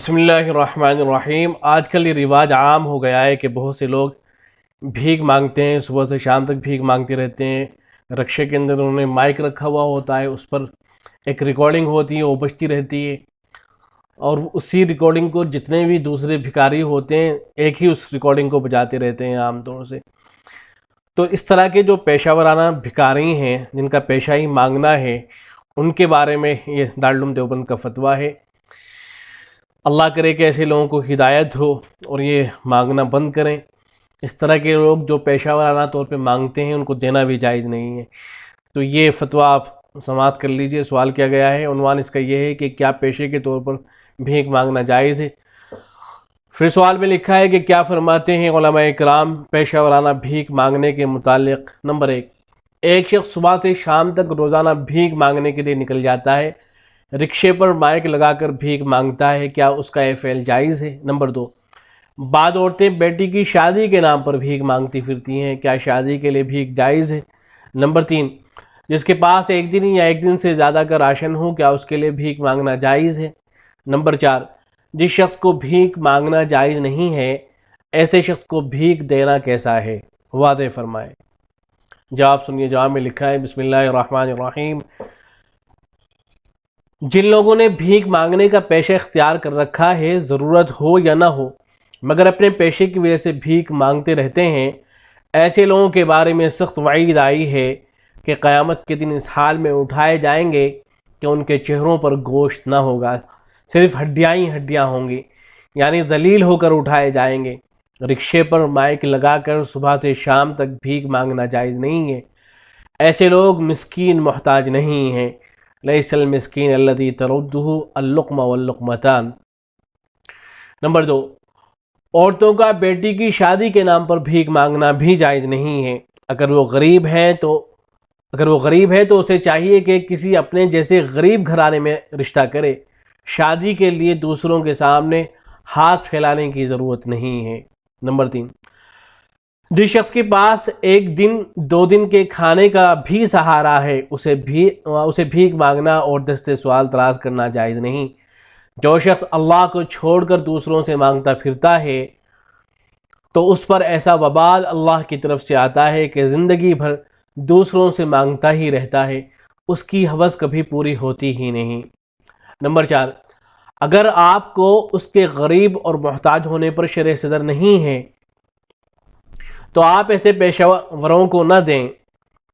بسم اللہ الرحمن الرحیم۔ آج کل یہ رواج عام ہو گیا ہے کہ بہت سے لوگ بھیک مانگتے ہیں، صبح سے شام تک بھیک مانگتے رہتے ہیں۔ رکشے کے اندر انہوں نے مائک رکھا ہوا ہوتا ہے، اس پر ایک ریکارڈنگ ہوتی ہے، وہ بجتی رہتی ہے، اور اسی ریکارڈنگ کو جتنے بھی دوسرے بھکاری ہوتے ہیں ایک ہی اس ریکارڈنگ کو بجاتے رہتے ہیں عام طور سے۔ تو اس طرح کے جو پیشہ ورانہ بھکاری ہیں، جن کا پیشہ ہی مانگنا ہے، ان کے بارے میں یہ دارالعلوم دیوبند کا فتویٰ ہے۔ اللہ کرے کہ ایسے لوگوں کو ہدایت ہو اور یہ مانگنا بند کریں۔ اس طرح کے لوگ جو پیشہ ورانہ طور پہ مانگتے ہیں ان کو دینا بھی جائز نہیں ہے۔ تو یہ فتویٰ آپ سماعت کر لیجئے۔ سوال کیا گیا ہے، عنوان اس کا یہ ہے کہ کیا پیشے کے طور پر بھیک مانگنا جائز ہے؟ پھر سوال میں لکھا ہے کہ کیا فرماتے ہیں علماء کرام پیشہ ورانہ بھیک مانگنے کے متعلق۔ نمبر ایک شخص صبح سے شام تک روزانہ بھیک مانگنے کے لیے نکل جاتا ہے، رکشے پر مائک لگا کر بھیک مانگتا ہے، کیا اس کا یہ فعل جائز ہے؟ نمبر دو، بعض عورتیں بیٹی کی شادی کے نام پر بھیک مانگتی پھرتی ہیں، کیا شادی کے لیے بھیک جائز ہے؟ نمبر تین، جس کے پاس ایک دن یا ایک دن سے زیادہ کا راشن ہو، کیا اس کے لیے بھیک مانگنا جائز ہے؟ نمبر چار، جس شخص کو بھیک مانگنا جائز نہیں ہے ایسے شخص کو بھیک دینا کیسا ہے؟ واضح فرمائے۔ جواب سنیے، جواب میں لکھا ہے بسم اللہ الرحمن الرحیم۔ جن لوگوں نے بھیک مانگنے کا پیشہ اختیار کر رکھا ہے، ضرورت ہو یا نہ ہو مگر اپنے پیشے کی وجہ سے بھیک مانگتے رہتے ہیں، ایسے لوگوں کے بارے میں سخت وعید آئی ہے کہ قیامت کے دن اس حال میں اٹھائے جائیں گے کہ ان کے چہروں پر گوشت نہ ہوگا، صرف ہڈیاں ہی ہڈیاں ہوں گی، یعنی ذلیل ہو کر اٹھائے جائیں گے۔ رکشے پر مائک لگا کر صبح سے شام تک بھیک مانگنا جائز نہیں ہے۔ ایسے لوگ مسکین محتاج نہیں ہیں۔ لیس المسکین الذی تردہ اللقمہ واللقمتان۔ نمبر دو، عورتوں کا بیٹی کی شادی کے نام پر بھیک مانگنا بھی جائز نہیں ہے۔ اگر وہ غریب ہے تو اسے چاہیے کہ کسی اپنے جیسے غریب گھرانے میں رشتہ کرے۔ شادی کے لیے دوسروں کے سامنے ہاتھ پھیلانے کی ضرورت نہیں ہے۔ نمبر تین، جس شخص کے پاس ایک دن دو دن کے کھانے کا بھی سہارا ہے اسے بھیک مانگنا اور دست سوال تراش کرنا جائز نہیں۔ جو شخص اللہ کو چھوڑ کر دوسروں سے مانگتا پھرتا ہے تو اس پر ایسا وبال اللہ کی طرف سے آتا ہے کہ زندگی بھر دوسروں سے مانگتا ہی رہتا ہے، اس کی ہوس کبھی پوری ہوتی ہی نہیں۔ نمبر چار، اگر آپ کو اس کے غریب اور محتاج ہونے پر شرح صدر نہیں ہے تو آپ ایسے پیشہ وروں کو نہ دیں۔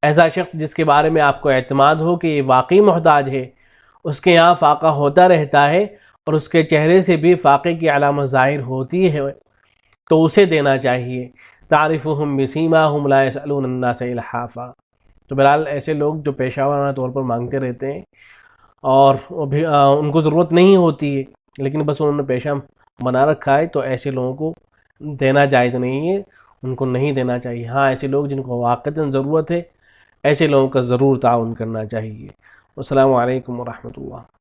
ایسا شخص جس کے بارے میں آپ کو اعتماد ہو کہ یہ واقعی محتاج ہے، اس کے یہاں فاقہ ہوتا رہتا ہے اور اس کے چہرے سے بھی فاقے کی علامت ظاہر ہوتی ہے تو اسے دینا چاہیے۔ تعرفهم بسیماهم لا يسألون الناس الحافا۔ تو بہرحال ایسے لوگ جو پیشہ ورانہ طور پر مانگتے رہتے ہیں اور ان کو ضرورت نہیں ہوتی ہے لیکن بس انہوں نے پیشہ بنا رکھا ہے، تو ایسے لوگوں کو دینا جائز نہیں ہے، ان کو نہیں دینا چاہیے۔ ہاں، ایسے لوگ جن کو واقعتاً ضرورت ہے ایسے لوگوں کا ضرور تعاون کرنا چاہیے۔ السلام علیکم ورحمۃ اللہ۔